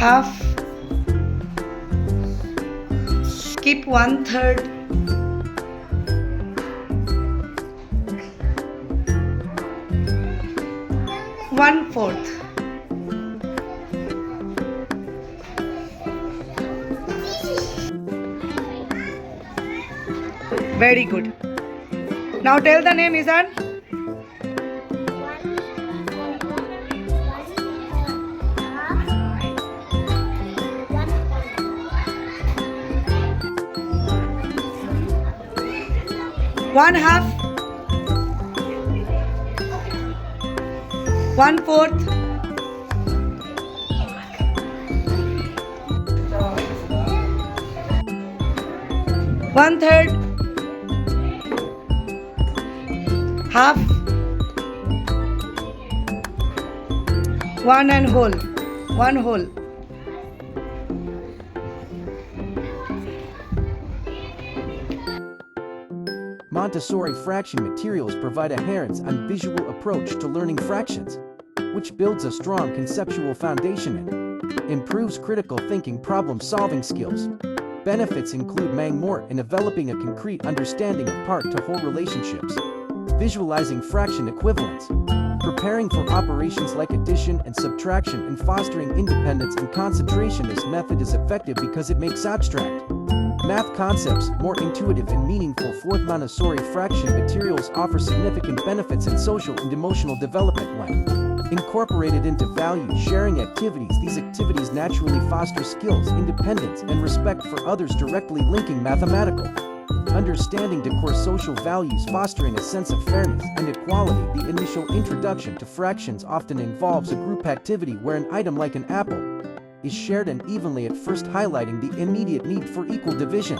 half, skip 1/3, 1/4. Very good. Now tell the name, Izan. One half, 1/4, 1/3, half, 1 and whole, 1 whole. Montessori fraction materials provide a hands-on visual approach to learning fractions, which builds a strong conceptual foundation and improves critical thinking problem-solving skills. Benefits include more in developing a concrete understanding of part-to-whole relationships, visualizing fraction equivalents, preparing for operations like addition and subtraction, and fostering independence and concentration. This method is effective because it makes abstract math concepts more intuitive and meaningful. Fourth, Montessori fraction materials offer significant benefits in social and emotional development when incorporated into value-sharing activities. These activities naturally foster skills, independence, and respect for others, directly linking mathematical understanding to core social values, fostering a sense of fairness and equality. The initial introduction to fractions often involves a group activity where an item like an apple is shared unevenly at first, highlighting the immediate need for equal division.